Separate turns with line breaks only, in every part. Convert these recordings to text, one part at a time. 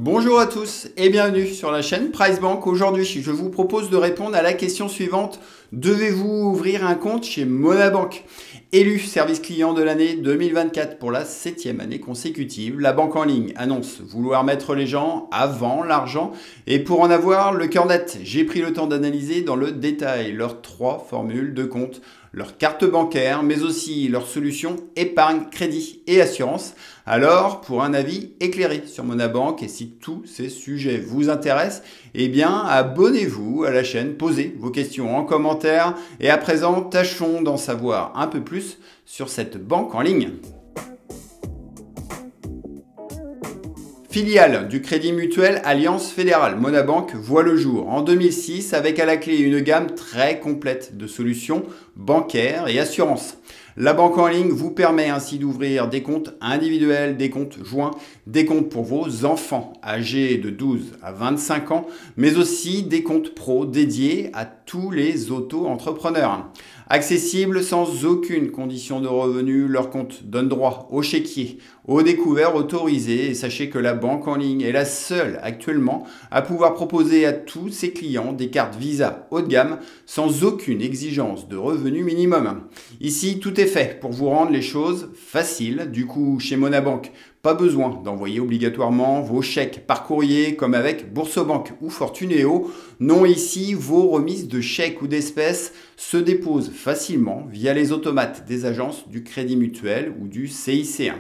Bonjour à tous et bienvenue sur la chaîne Price Bank. Aujourd'hui, je vous propose de répondre à la question suivante. Devez-vous ouvrir un compte chez Monabank? Élu service client de l'année 2024 pour la 7e année consécutive, la banque en ligne annonce vouloir mettre les gens avant l'argent. Et pour en avoir le cœur net, j'ai pris le temps d'analyser dans le détail leurs 3 formules de compte, leur carte bancaire, mais aussi leurs solutions épargne, crédit et assurance. Alors, pour un avis éclairé sur Monabank et si tous ces sujets vous intéressent, eh bien, abonnez-vous à la chaîne, posez vos questions en commentaire et à présent, tâchons d'en savoir un peu plus sur cette banque en ligne. Filiale du Crédit Mutuel Alliance Fédérale, Monabank voit le jour en 2006 avec à la clé une gamme très complète de solutions bancaires et assurances. La banque en ligne vous permet ainsi d'ouvrir des comptes individuels, des comptes joints, des comptes pour vos enfants âgés de 12 à 25 ans, mais aussi des comptes pro dédiés à tous les auto-entrepreneurs. Accessibles sans aucune condition de revenu, leur compte donne droit au chéquier, au découvert autorisé et sachez que la banque en ligne est la seule actuellement à pouvoir proposer à tous ses clients des cartes Visa haut de gamme sans aucune exigence de revenu minimum. Ici, tout est fait pour vous rendre les choses faciles. Du coup, chez Monabank, pas besoin d'envoyer obligatoirement vos chèques par courrier comme avec Boursobank ou Fortunéo. Non, ici, vos remises de chèques ou d'espèces se déposent facilement via les automates des agences du Crédit Mutuel ou du CIC1.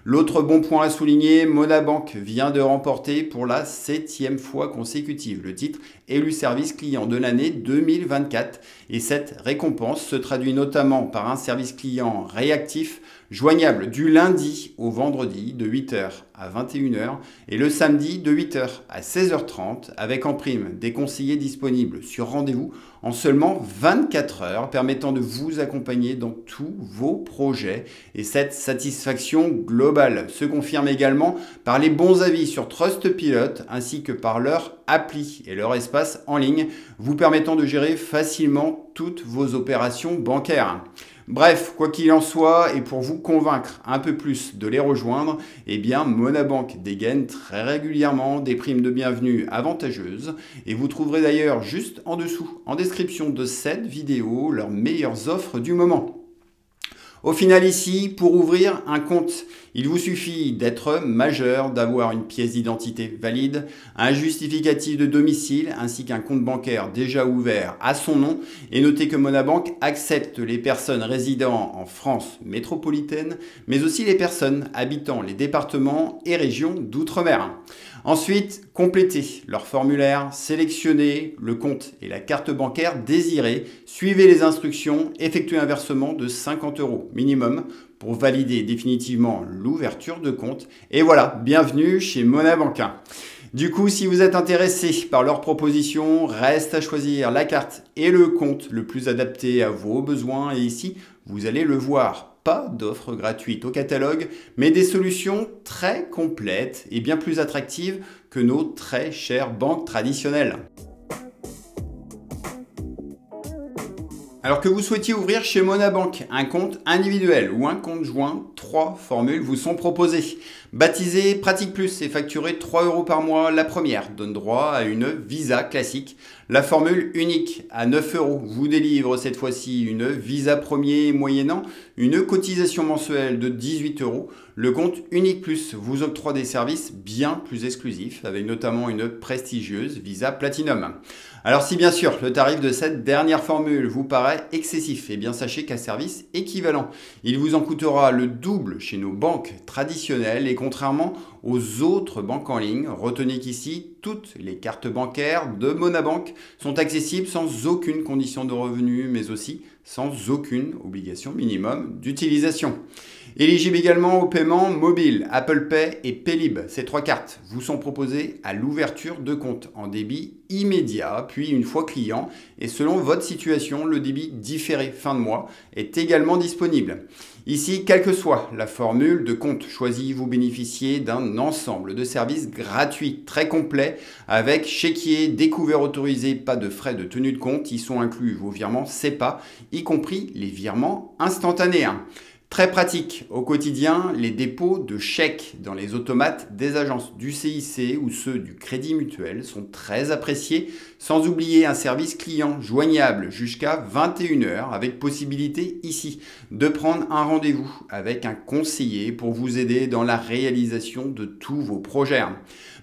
L'autre bon point à souligner, Monabank vient de remporter pour la 7e fois consécutive le titre élu service client de l'année 2024 et cette récompense se traduit notamment par un service client réactif joignable du lundi au vendredi de 8h à 21h et le samedi de 8h à 16h30 avec en prime des conseillers disponibles sur rendez-vous en seulement 24 heures permettant de vous accompagner dans tous vos projets et cette satisfaction globale se confirme également par les bons avis sur Trustpilot ainsi que par leur appli et leur espace en ligne vous permettant de gérer facilement toutes vos opérations bancaires. Bref, quoi qu'il en soit, et pour vous convaincre un peu plus de les rejoindre, eh bien Monabank dégaine très régulièrement des primes de bienvenue avantageuses et vous trouverez d'ailleurs juste en dessous, en description de cette vidéo, leurs meilleures offres du moment. Au final ici, pour ouvrir un compte, il vous suffit d'être majeur, d'avoir une pièce d'identité valide, un justificatif de domicile ainsi qu'un compte bancaire déjà ouvert à son nom. Et notez que Monabank accepte les personnes résidant en France métropolitaine, mais aussi les personnes habitant les départements et régions d'outre-mer. Ensuite, complétez leur formulaire, sélectionnez le compte et la carte bancaire désirée, suivez les instructions, effectuez un versement de 50 € minimum pour valider définitivement l'ouverture de compte. Et voilà, bienvenue chez Monabank. Du coup, si vous êtes intéressé par leurs propositions, reste à choisir la carte et le compte le plus adapté à vos besoins. Et ici, vous allez le voir. Pas d'offres gratuites au catalogue, mais des solutions très complètes et bien plus attractives que nos très chères banques traditionnelles. Alors que vous souhaitiez ouvrir chez Monabank un compte individuel ou un compte joint, 3 formules vous sont proposées. Baptisée Pratique Plus et facturée 3 € par mois, la première donne droit à une Visa classique. La formule unique à 9 € vous délivre cette fois-ci une Visa premier moyennant une cotisation mensuelle de 18 €. Le compte Unique Plus vous octroie des services bien plus exclusifs avec notamment une prestigieuse Visa Platinum. Alors si bien sûr le tarif de cette dernière formule vous paraît excessif, eh bien sachez qu'un service équivalent, il vous en coûtera le double chez nos banques traditionnelles et contrairement aux autres banques en ligne, retenez qu'ici toutes les cartes bancaires de Monabank sont accessibles sans aucune condition de revenu mais aussi sans aucune obligation minimum d'utilisation. Éligible également au paiement mobile, Apple Pay et Paylib. Ces 3 cartes vous sont proposées à l'ouverture de compte en débit immédiat, puis une fois client. Et selon votre situation, le débit différé fin de mois est également disponible. Ici, quelle que soit la formule de compte choisie, vous bénéficiez d'un ensemble de services gratuits très complets avec chéquier, découvert autorisé, pas de frais de tenue de compte. Y sont inclus vos virements SEPA, y compris les virements instantanés. Très pratique au quotidien, les dépôts de chèques dans les automates des agences du CIC ou ceux du Crédit Mutuel sont très appréciés, sans oublier un service client joignable jusqu'à 21 h avec possibilité ici de prendre un rendez-vous avec un conseiller pour vous aider dans la réalisation de tous vos projets.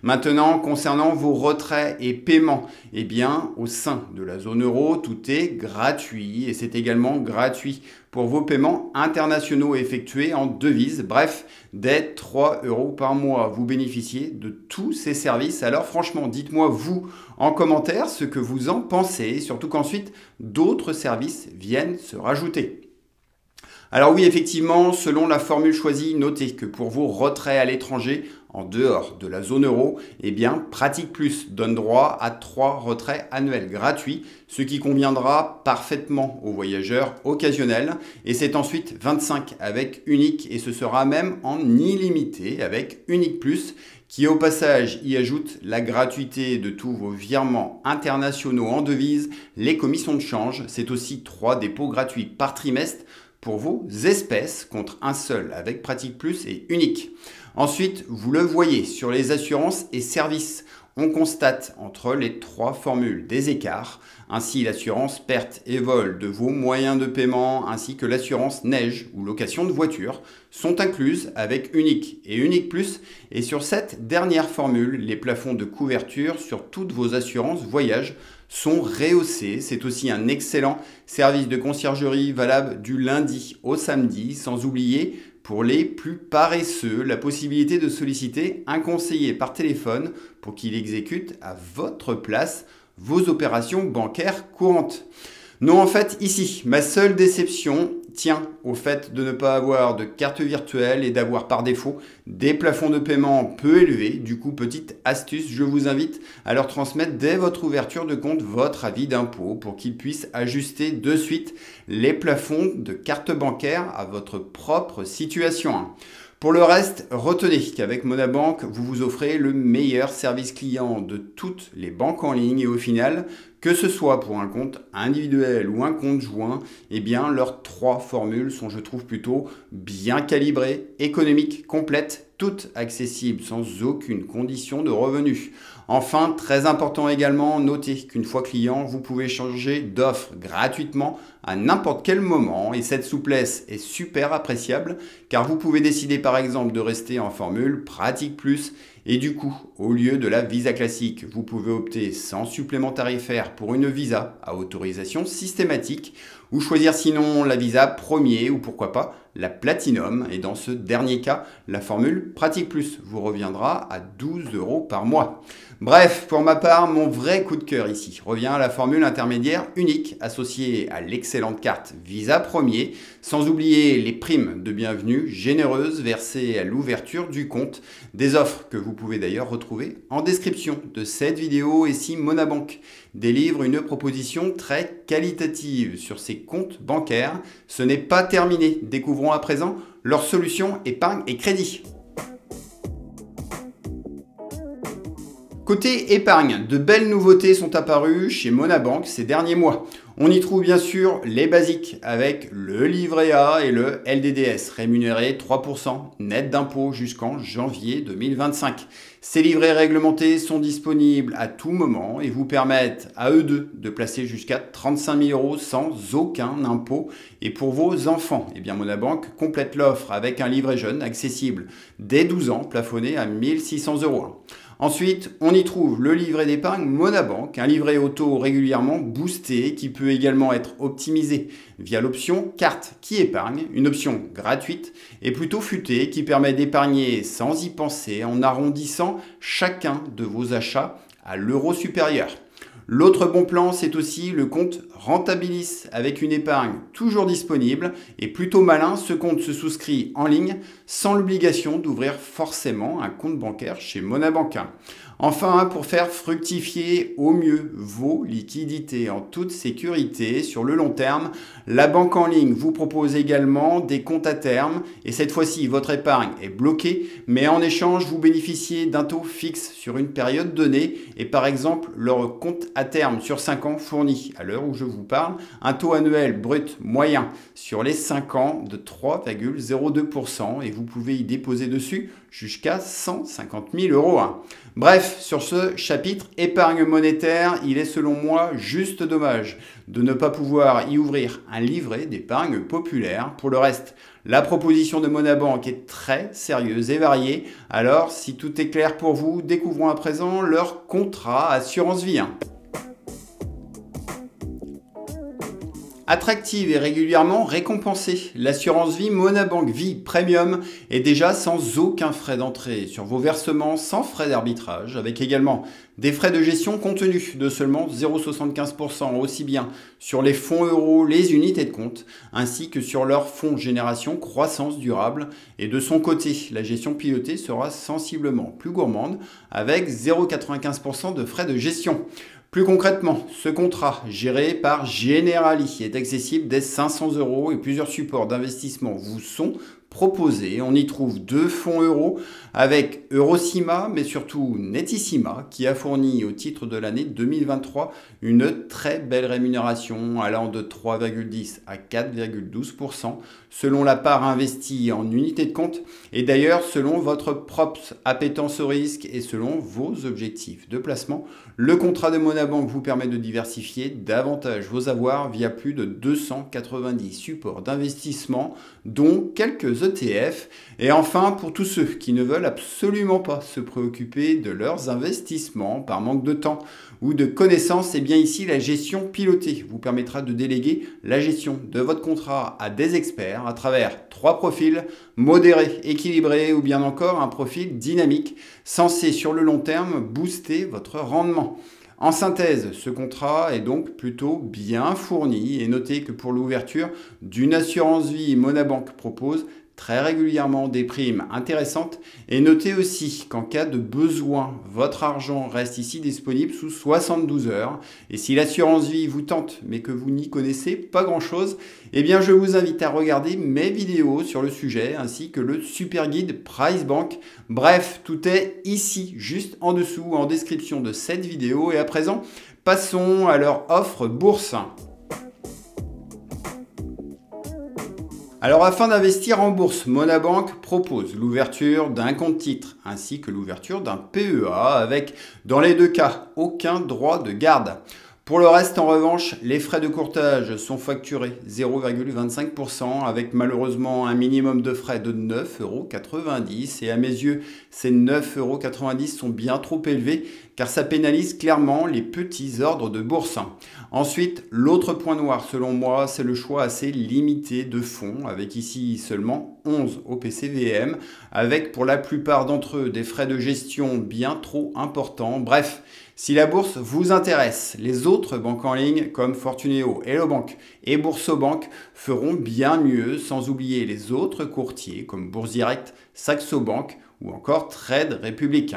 Maintenant, concernant vos retraits et paiements, eh bien, au sein de la zone euro, tout est gratuit et c'est également gratuit pour vos paiements internationaux effectués en devises. Bref, dès 3 € par mois, vous bénéficiez de tous ces services. Alors franchement, dites-moi vous en commentaire ce que vous en pensez, surtout qu'ensuite d'autres services viennent se rajouter. Alors oui, effectivement, selon la formule choisie, notez que pour vos retraits à l'étranger, en dehors de la zone euro, eh bien, Pratique Plus donne droit à 3 retraits annuels gratuits, ce qui conviendra parfaitement aux voyageurs occasionnels. Et c'est ensuite 25 avec Unique et ce sera même en illimité avec Unique Plus, qui au passage y ajoute la gratuité de tous vos virements internationaux en devises, les commissions de change. C'est aussi 3 dépôts gratuits par trimestre pour vos espèces contre un seul avec Pratique Plus et Unique. Ensuite, vous le voyez, sur les assurances et services, on constate entre les 3 formules des écarts. Ainsi, l'assurance perte et vol de vos moyens de paiement ainsi que l'assurance neige ou location de voiture sont incluses avec Unique et Unique Plus. Et sur cette dernière formule, les plafonds de couverture sur toutes vos assurances voyage sont rehaussés. C'est aussi un excellent service de conciergerie valable du lundi au samedi, sans oublier pour les plus paresseux, la possibilité de solliciter un conseiller par téléphone pour qu'il exécute à votre place vos opérations bancaires courantes. Non, en fait, ici, ma seule déception tient au fait de ne pas avoir de carte virtuelle et d'avoir par défaut des plafonds de paiement peu élevés. Du coup, petite astuce, je vous invite à leur transmettre dès votre ouverture de compte votre avis d'impôt pour qu'ils puissent ajuster de suite les plafonds de carte bancaire à votre propre situation. Pour le reste, retenez qu'avec Monabank, vous vous offrez le meilleur service client de toutes les banques en ligne et au final, que ce soit pour un compte individuel ou un compte joint, eh bien leurs 3 formules sont, je trouve, plutôt bien calibrées, économiques, complètes, toutes accessibles sans aucune condition de revenu. Enfin, très important également, notez qu'une fois client, vous pouvez changer d'offre gratuitement à n'importe quel moment et cette souplesse est super appréciable car vous pouvez décider par exemple de rester en formule Pratique Plus et du coup, au lieu de la visa classique, vous pouvez opter sans supplément tarifaire pour une visa à autorisation systématique ou choisir sinon la visa premier ou pourquoi pas la Platinum. Et dans ce dernier cas, la formule Pratique Plus vous reviendra à 12 € par mois. Bref, pour ma part, mon vrai coup de cœur ici revient à la formule intermédiaire Unique associée à l'excellente carte Visa Premier, sans oublier les primes de bienvenue généreuses versées à l'ouverture du compte, des offres que vous pouvez d'ailleurs retrouver en description de cette vidéo. Et si Monabank délivre une proposition très qualitative sur ses comptes bancaires, ce n'est pas terminé. Découvrons à présent leur solution épargne et crédit. Côté épargne, de belles nouveautés sont apparues chez Monabank ces derniers mois. On y trouve bien sûr les basiques avec le livret A et le LDDS rémunérés 3% net d'impôt jusqu'en janvier 2025. Ces livrets réglementés sont disponibles à tout moment et vous permettent à eux deux de placer jusqu'à 35 000 € sans aucun impôt. Et pour vos enfants, eh bien Monabank complète l'offre avec un livret jeune accessible dès 12 ans plafonné à 1 600 €. Ensuite, on y trouve le livret d'épargne Monabank, un livret auto régulièrement boosté qui peut également être optimisé via l'option carte qui épargne, une option gratuite et plutôt futée qui permet d'épargner sans y penser en arrondissant chacun de vos achats à l'euro supérieur. L'autre bon plan, c'est aussi le compte Rentabilis avec une épargne toujours disponible et plutôt malin, ce compte se souscrit en ligne sans l'obligation d'ouvrir forcément un compte bancaire chez Monabank. Enfin, pour faire fructifier au mieux vos liquidités en toute sécurité sur le long terme, la banque en ligne vous propose également des comptes à terme et cette fois-ci votre épargne est bloquée, mais en échange vous bénéficiez d'un taux fixe sur une période donnée et par exemple leur compte à terme sur 5 ans fournit, à l'heure où je vous parle, un taux annuel brut moyen sur les 5 ans de 3,02% et vous pouvez y déposer dessus jusqu'à 150 000 euros. Bref, sur ce chapitre épargne monétaire, il est selon moi juste dommage de ne pas pouvoir y ouvrir un livret d'épargne populaire. Pour le reste, la proposition de Monabank est très sérieuse et variée. Alors, si tout est clair pour vous, découvrons à présent leur contrat assurance vie. Attractive et régulièrement récompensée, l'assurance vie Monabank Vie Premium est déjà sans aucun frais d'entrée sur vos versements sans frais d'arbitrage, avec également des frais de gestion contenus de seulement 0,75% aussi bien sur les fonds euros, les unités de compte, ainsi que sur leur fonds génération croissance durable. Et de son côté, la gestion pilotée sera sensiblement plus gourmande avec 0,95% de frais de gestion. Plus concrètement, ce contrat, géré par Generali, est accessible dès 500 € et plusieurs supports d'investissement vous sont proposés. On y trouve 2 fonds euros avec Eurocima, mais surtout Netissima, qui a fourni au titre de l'année 2023 une très belle rémunération allant de 3,10 à 4,12% selon la part investie en unité de compte et d'ailleurs selon votre propre appétence au risque et selon vos objectifs de placement. Le contrat de Monabank vous permet de diversifier davantage vos avoirs via plus de 290 supports d'investissement, dont quelques ETF. Et enfin, pour tous ceux qui ne veulent absolument pas se préoccuper de leurs investissements par manque de temps ou de connaissances, et bien ici, la gestion pilotée vous permettra de déléguer la gestion de votre contrat à des experts à travers 3 profils, modérés, équilibrés ou bien encore un profil dynamique censé sur le long terme booster votre rendement. En synthèse, ce contrat est donc plutôt bien fourni et notez que pour l'ouverture d'une assurance vie, Monabank propose très régulièrement des primes intéressantes et notez aussi qu'en cas de besoin, votre argent reste ici disponible sous 72 heures et si l'assurance vie vous tente mais que vous n'y connaissez pas grand chose, eh bien je vous invite à regarder mes vidéos sur le sujet ainsi que le super guide PriceBank. Bref, tout est ici juste en dessous en description de cette vidéo et à présent, passons à leur offre bourse. Alors afin d'investir en bourse, Monabank propose l'ouverture d'un compte titre ainsi que l'ouverture d'un PEA avec, dans les 2 cas, aucun droit de garde. Pour le reste, en revanche, les frais de courtage sont facturés 0,25% avec malheureusement un minimum de frais de 9,90 € et à mes yeux, ces 9,90 € sont bien trop élevés car ça pénalise clairement les petits ordres de bourse. Ensuite, l'autre point noir selon moi, c'est le choix assez limité de fonds avec ici seulement 11 OPCVM avec pour la plupart d'entre eux des frais de gestion bien trop importants. Bref, si la bourse vous intéresse, les autres banques en ligne comme Fortuneo, Hello Bank et Boursobank feront bien mieux, sans oublier les autres courtiers comme Bourse Direct, Saxo Bank ou encore Trade Republic.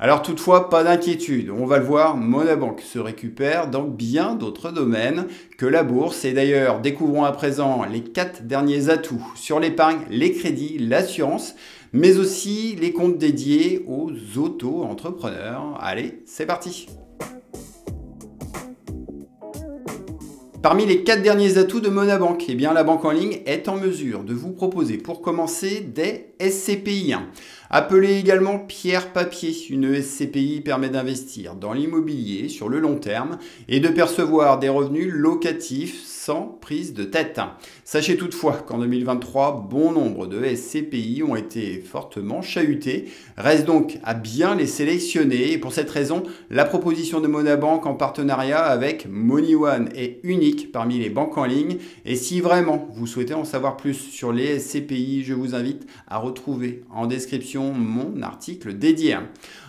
Alors toutefois, pas d'inquiétude, on va le voir, Monabank se récupère dans bien d'autres domaines que la bourse. Et d'ailleurs, découvrons à présent les 4 derniers atouts sur l'épargne, les crédits, l'assurance, mais aussi les comptes dédiés aux auto-entrepreneurs. Allez, c'est parti! Parmi les 4 derniers atouts de Monabank, eh bien, la banque en ligne est en mesure de vous proposer pour commencer des SCPI. Appelée également pierre papier, une SCPI permet d'investir dans l'immobilier sur le long terme et de percevoir des revenus locatifs sans prise de tête. Sachez toutefois qu'en 2023, bon nombre de SCPI ont été fortement chahutés. Reste donc à bien les sélectionner et pour cette raison, la proposition de Monabank en partenariat avec MoneyOne est unique parmi les banques en ligne. Et si vraiment vous souhaitez en savoir plus sur les SCPI, je vous invite à retrouver en description description mon article dédié.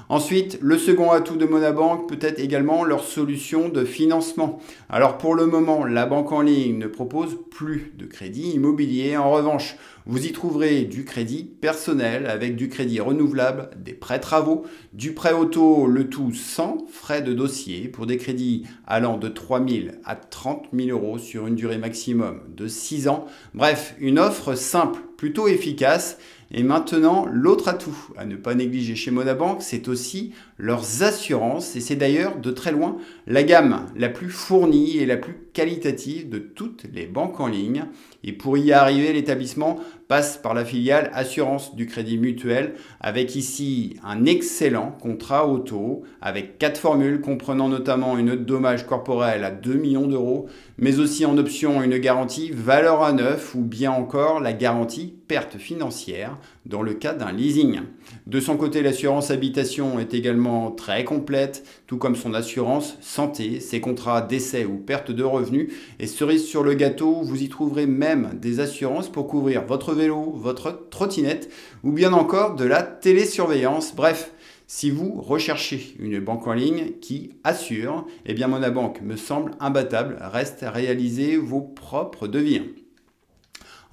Ensuite, le second atout de Monabank peut être également leur solution de financement. Alors pour le moment, la banque en ligne ne propose plus de crédit immobilier. En revanche, vous y trouverez du crédit personnel avec du crédit renouvelable, des prêts travaux, du prêt auto, le tout sans frais de dossier pour des crédits allant de 3 000 à 30 000 euros sur une durée maximum de 6 ans. Bref, une offre simple, plutôt efficace. Et maintenant, l'autre atout à ne pas négliger chez Monabank, c'est aussi leurs assurances. Et c'est d'ailleurs de très loin la gamme la plus fournie et la plus qualitative de toutes les banques en ligne. Et pour y arriver, l'établissement passe par la filiale Assurance du Crédit Mutuel avec ici un excellent contrat auto avec 4 formules comprenant notamment une note dommage corporelle à 2 millions d'euros, mais aussi en option une garantie valeur à neuf ou bien encore la garantie perte financière dans le cas d'un leasing. De son côté, l'assurance habitation est également très complète, tout comme son assurance santé, ses contrats d'essai ou perte de revenus. Et cerise sur le gâteau, vous y trouverez même des assurances pour couvrir votre vélo, votre trottinette ou bien encore de la télésurveillance. Bref, si vous recherchez une banque en ligne qui assure, eh bien Monabank me semble imbattable. Reste à réaliser vos propres devis.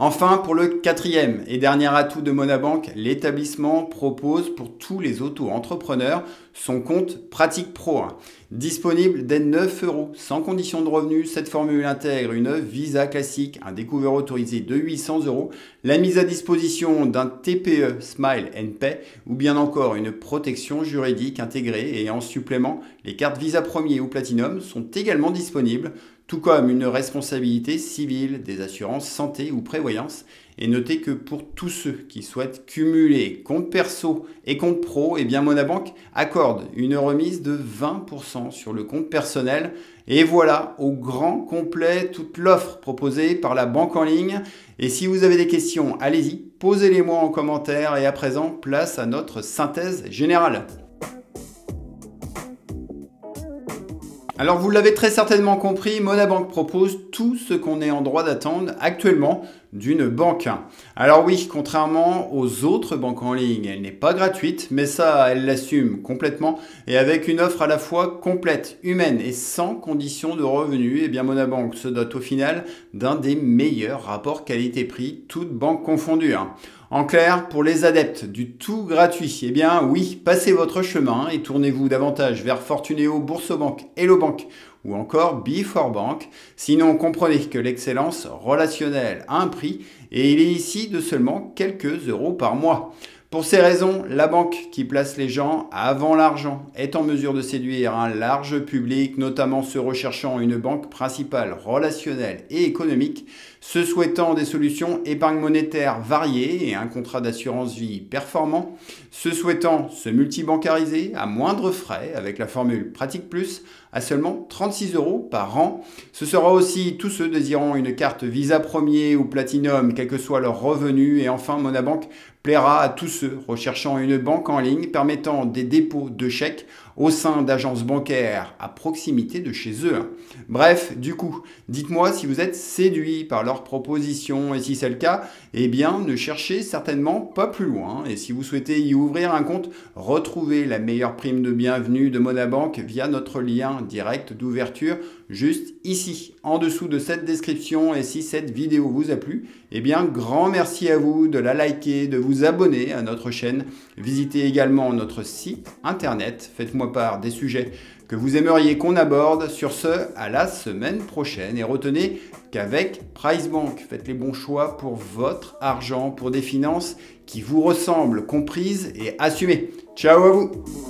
Enfin, pour le quatrième et dernier atout de Monabank, l'établissement propose pour tous les auto-entrepreneurs son compte Pratique Pro. Disponible dès 9 €, sans condition de revenu, cette formule intègre une Visa classique, un découvreur autorisé de 800 €, la mise à disposition d'un TPE Smile & Pay ou bien encore une protection juridique intégrée et en supplément, les cartes Visa Premier ou Platinum sont également disponibles, tout comme une responsabilité civile, des assurances santé ou prévoyance. Et notez que pour tous ceux qui souhaitent cumuler compte perso et compte pro, eh bien Monabank accorde une remise de 20% sur le compte personnel. Et voilà au grand complet toute l'offre proposée par la banque en ligne. Et si vous avez des questions, allez-y, posez-les-moi en commentaire. Et à présent, place à notre synthèse générale. Alors vous l'avez très certainement compris, Monabank propose tout ce qu'on est en droit d'attendre actuellement d'une banque. Alors oui, contrairement aux autres banques en ligne, elle n'est pas gratuite, mais ça, elle l'assume complètement. Et avec une offre à la fois complète, humaine et sans condition de revenu, eh bien Monabank se dote au final d'un des meilleurs rapports qualité-prix, toutes banques confondues. En clair, pour les adeptes du tout gratuit, eh bien oui, passez votre chemin et tournez-vous davantage vers Fortunéo, Boursobank, Hellobank ou encore Before-Bank. Sinon, comprenez que l'excellence relationnelle a un prix et il est ici de seulement quelques euros par mois. Pour ces raisons, la banque qui place les gens avant l'argent est en mesure de séduire un large public, notamment ceux recherchant une banque principale relationnelle et économique, ceux souhaitant des solutions épargne monétaire variées et un contrat d'assurance vie performant, ceux souhaitant se multibancariser à moindre frais avec la formule Pratique Plus à seulement 36 € par an. Ce sera aussi tous ceux désirant une carte Visa Premier ou Platinum, quel que soit leur revenu. Et enfin, Monabank plaira à tous ceux recherchant une banque en ligne permettant des dépôts de chèques au sein d'agences bancaires à proximité de chez eux. Bref, du coup, dites-moi si vous êtes séduit par leurs propositions et si c'est le cas, eh bien ne cherchez certainement pas plus loin. Et si vous souhaitez y ouvrir un compte, retrouvez la meilleure prime de bienvenue de Monabank via notre lien direct d'ouverture juste ici, en dessous de cette description. Et si cette vidéo vous a plu, eh bien grand merci à vous de la liker, de vous abonner à notre chaîne. Visitez également notre site internet. Faites-moi part des sujets que vous aimeriez qu'on aborde. Sur ce, à la semaine prochaine. Et retenez qu'avec PriceBank, faites les bons choix pour votre argent, pour des finances qui vous ressemblent, comprises et assumées. Ciao à vous!